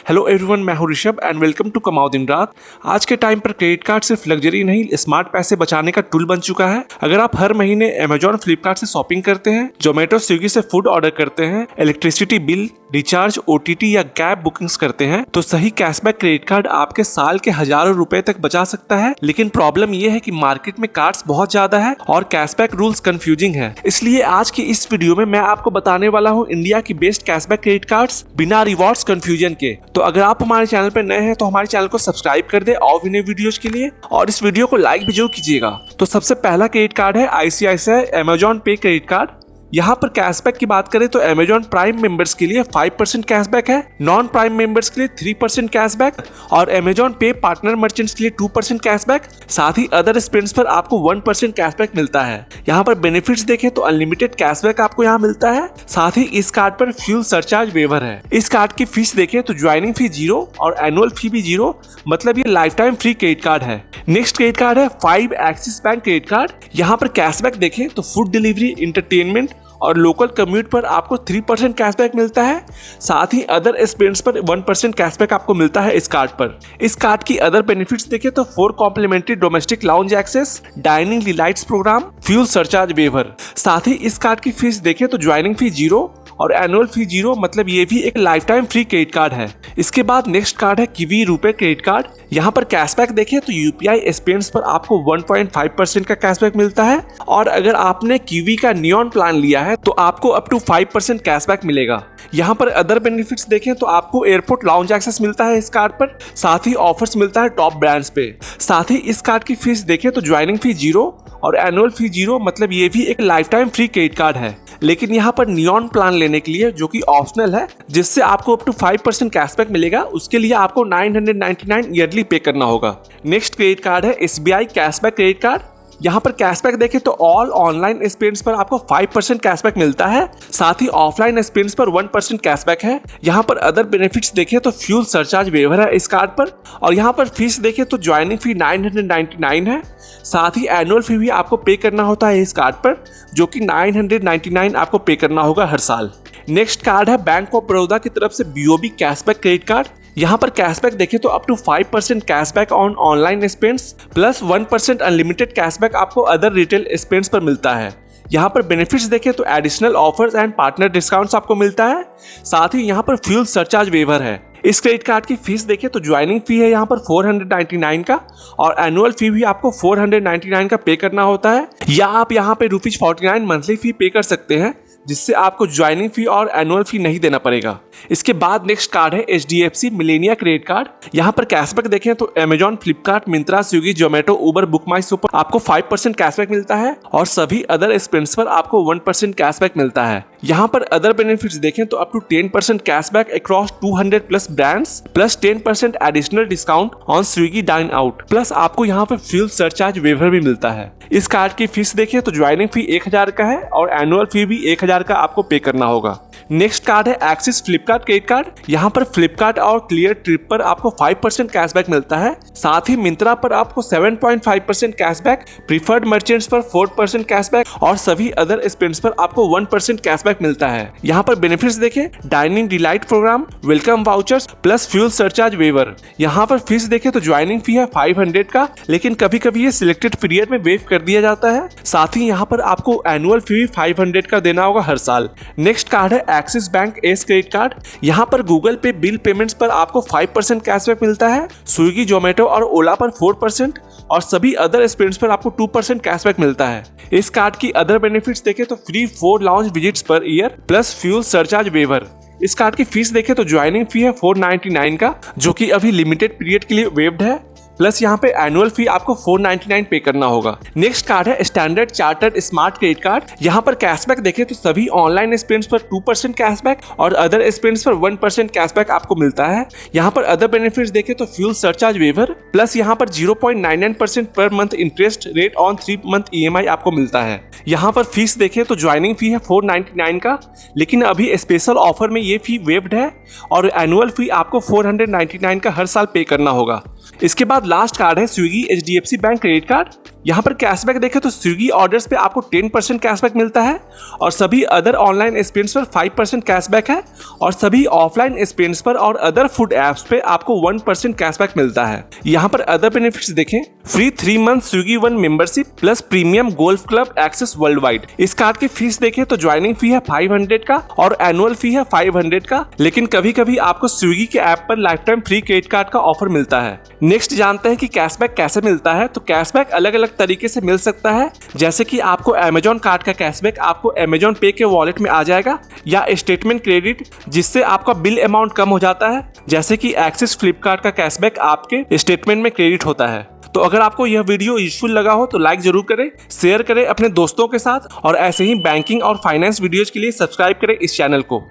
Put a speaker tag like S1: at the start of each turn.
S1: Hello everyone, मैं हूं Rishabh and welcome to कमाओ दिन रात। आज के टाइम पर क्रेडिट कार्ड सिर्फ लग्जरी नहीं, स्मार्ट पैसे बचाने का टूल बन चुका है। अगर आप हर महीने अमेजॉन, फ्लिपकार्ट से शॉपिंग करते हैं, जोमेटो, स्विगी से फूड ऑर्डर करते हैं, इलेक्ट्रिसिटी बिल, रिचार्ज, ओटीटी या कैब बुकिंग्स करते हैं, तो सही कैशबैक क्रेडिट कार्ड आपके साल के हजारों रुपए तक बचा सकता है। लेकिन प्रॉब्लम यह है कि मार्केट में कार्ड्स बहुत ज्यादा है और कैशबैक रूल्स कंफ्यूजिंग है। इसलिए आज की इस वीडियो में मैं आपको बताने वाला हूँ इंडिया की बेस्ट कैशबैक क्रेडिट कार्ड्स बिना रिवॉर्ड्स कंफ्यूजन के। तो अगर आप हमारे चैनल पर नए हैं तो हमारे चैनल को सब्सक्राइब कर दे और भी नए वीडियोस के लिए, और इस वीडियो को लाइक भी जरूर कीजिएगा। तो सबसे पहला क्रेडिट कार्ड है आईसीआईसीआई अमेजॉन पे क्रेडिट कार्ड। यहाँ पर कैशबैक की बात करें तो अमेजॉन प्राइम मेंबर्स के लिए 5% कैशबैक है, नॉन प्राइम मेंबर्स के लिए 3% कैशबैक और अमेजॉन पे पार्टनर मर्चेंट्स के लिए 2% कैशबैक। साथ ही अदर स्पेंड्स पर आपको 1% कैशबैक मिलता है। यहाँ पर बेनिफिट्स देखें तो अनलिमिटेड कैशबैक आपको यहाँ मिलता है। साथ ही इस कार्ड पर फ्यूल सरचार्ज वेवर है। इस कार्ड की फीस देखें तो ज्वाइनिंग फी 0 और एनुअल फी भी 0, मतलब ये life time free credit card है। नेक्स्ट क्रेडिट कार्ड है 5 एक्सिस बैंक क्रेडिट कार्ड। यहाँ पर कैशबैक देखें तो फूड डिलीवरी, इंटरटेनमेंट और लोकल कम्यूट पर आपको 3% कैशबैक मिलता है। साथ ही अदर स्पेंड्स पर 1% कैशबैक आपको मिलता है इस कार्ड पर। इस कार्ड की अदर बेनिफिट्स देखें तो 4 complimentary domestic lounge access, dining delights programme, fuel surcharge waiver. साथ ही इस कार्ड की फीस देखें तो ज्वाइनिंग फी 0 और एनुअल फी 0, मतलब ये भी एक life time free credit card है। इसके बाद नेक्स्ट कार्ड है किवी रुपे क्रेडिट कार्ड। यहाँ पर कैशबैक देखें तो यूपीआई स्पेंड्स पर आपको 1.5% का कैशबैक मिलता है, और अगर आपने किवी का नियॉन प्लान लिया है तो आपको अप टू 5% कैशबैक मिलेगा। यहाँ पर अदर बेनिफिट्स देखें तो आपको एयरपोर्ट लाउंज एक्सेस मिलता है इस कार्ड पर। साथ ही ऑफर्स मिलता है टॉप ब्रांड्स पे। साथ ही इस कार्ड की फीस देखें तो ज्वाइनिंग फी 0 और एनुअल फी 0, मतलब ये भी एक life time free credit card है। लेकिन यहाँ पर नियॉन प्लान लेने के लिए, जो कि ऑप्शनल है, जिससे आपको अप टू 5% कैशबैक मिलेगा, उसके लिए आपको 999 ईयरली पे करना होगा। नेक्स्ट क्रेडिट कार्ड है एसबीआई कैशबैक क्रेडिट कार्ड। यहाँ पर कैशबैक देखें तो ऑल ऑनलाइन स्पेंड्स पर आपको 5% कैशबैक मिलता है। साथ ही ऑफलाइन स्पेंड्स पर 1% कैशबैक है। यहाँ पर अदर बेनिफिट्स देखें तो फ्यूल सरचार्ज वेवर है इस कार्ड पर, और यहाँ पर फीस देखें तो ज्वाइनिंग फी 999 है। साथ ही एनुअल फी भी आपको पे करना होता है इस कार्ड पर, जो कि 999 आपको पे करना होगा हर साल। नेक्स्ट कार्ड है बैंक ऑफ बड़ौदा की तरफ से बीओबी कैशबैक क्रेडिट कार्ड। यहाँ पर कैशबैक देखें तो up to 5% cashback on online spends plus 1% unlimited cashback आपको अदर रिटेल स्पेंड्स पर मिलता है। यहाँ पर बेनिफिट्स देखें तो additional offers and partner discounts आपको मिलता है। साथ ही यहाँ पर फ्यूल सरचार्ज वेवर है। इस क्रेडिट कार्ड की फीस देखें तो ज्वाइनिंग फी है यहाँ पर 499 का, और एनुअल फी भी आपको 499 का पे करना होता है, या आप यहाँ पे ₹49 मंथली फी पे कर सकते हैं, जिससे आपको ज्वाइनिंग फी और एनुअल फी नहीं देना पड़ेगा। इसके बाद नेक्स्ट कार्ड है HDFC मिलेनिया क्रेडिट कार्ड। यहाँ पर कैशबैक देखें तो अमेजॉन, फ्लिपकार्ट, मिंत्रा, स्विगी, जोमेटो, उबर, बुक माई शो पर आपको 5% कैशबैक मिलता है, और सभी अदर स्पेंड्स पर आपको 1% कैशबैक मिलता है। यहाँ पर अदर बेनिफिट्स देखें तो up to 10% cashback across 200 plus brands plus 10% additional discount on Swiggy dine out, plus आपको यहाँ पर फ्यूल सरचार्ज वेवर भी मिलता है। इस कार्ड की फीस देखें तो ज्वाइनिंग फी 1000 का है और एनुअल फी भी 1000 का आपको पे करना होगा। नेक्स्ट कार्ड है एक्सिस फ्लिपकार्ट क्रेडिट कार्ड। यहाँ पर फ्लिपकार्ट और क्लियर ट्रिप पर आपको 5% कैशबैक मिलता है। साथ ही मिंत्रा पर आपको 7.5% कैशबैक, प्रीफर्ड मर्चेंट्स पर 4% कैशबैक, और सभी अदर स्पेंड्स पर आपको 1% कैशबैक मिलता है। यहाँ पर बेनिफिट्स देखें dining delight programme, welcome vouchers plus fuel surcharge waiver. यहाँ पर फीस देखें तो ज्वाइनिंग फी है 500 का, लेकिन कभी कभी ये सिलेक्टेड पीरियड में वेव कर दिया जाता है। साथ ही यहाँ पर आपको एनुअल फी भी 500 का देना होगा हर साल। नेक्स्ट कार्ड है axis bank S credit card. यहाँ पर गूगल पे बिल पेमेंट्स पर आपको 5% कैशबैक मिलता है, स्विगी, जोमेटो और ओला पर 4%, और सभी अदर स्पेंड्स पर आपको 2% कैशबैक मिलता है। इस कार्ड की अदर बेनिफिट्स देखें तो free 4 lounge visits per year plus fuel surcharge waiver. इस कार्ड की फीस देखें तो ज्वाइनिंग फी है 499 का, जो कि अभी लिमिटेड पीरियड के लिए वेव्ड है, प्लस यहाँ पे एनुअल फी आपको 499 पे करना होगा। नेक्स्ट कार्ड है standard chartered smart credit card. यहाँ पर कैशबैक देखें तो सभी ऑनलाइन स्पेंड्स पर 2% कैशबैक और अदर स्पेंड्स पर 1% कैशबैक आपको मिलता है। यहाँ पर अदर बेनिफिट्स देखें तो फ्यूल सरचार्ज वेवर, प्लस यहाँ पर 0.99% per month interest rate on 3 month EMI आपको मिलता है। यहाँ पर फीस देखें तो ज्वाइनिंग फी है 499 का, लेकिन अभी स्पेशल ऑफर में ये फी वेव्ड है, और एनुअल फी आपको 499 का हर साल पे करना होगा। इसके बाद लास्ट कार्ड है Swiggy HDFC bank credit card. यहाँ पर कैशबैक देखें तो स्विगी ऑर्डर्स पे आपको 10% कैशबैक मिलता है और सभी अदर ऑनलाइन स्पेंड्स पर 5% कैशबैक है और सभी ऑफलाइन स्पेंड्स पर और अदर फूड एप्स पे आपको 1% कैशबैक मिलता है। यहाँ पर अदर बेनिफिट्स देखें, free 3 month Swiggy one membership plus premium golf club access world wide. इस कार्ड की फीस देखें तो ज्वाइनिंग फी है 500 का और एनुअल फी है 500 का, लेकिन कभी कभी आपको स्विगी के ऐप पर life time free credit card का ऑफर मिलता है। नेक्स्ट जानते हैं कि कैशबैक कैसे मिलता है। तो कैशबैक अलग अलग तरीके से मिल सकता है, जैसे कि आपको अमेजॉन कार्ड का कैशबैक आपको अमेजॉन पे के वॉलेट में आ जाएगा, या स्टेटमेंट क्रेडिट जिससे आपका बिल अमाउंट कम हो जाता है, जैसे कि एक्सिस फ्लिपकार्ट का कैशबैक आपके स्टेटमेंट में क्रेडिट होता है। तो अगर आपको यह वीडियो यूजफुल लगा हो तो लाइक जरूर करें, शेयर करें अपने दोस्तों के साथ और ऐसे ही बैंकिंग और फाइनेंस वीडियोज के लिए सब्सक्राइब करें इस चैनल को।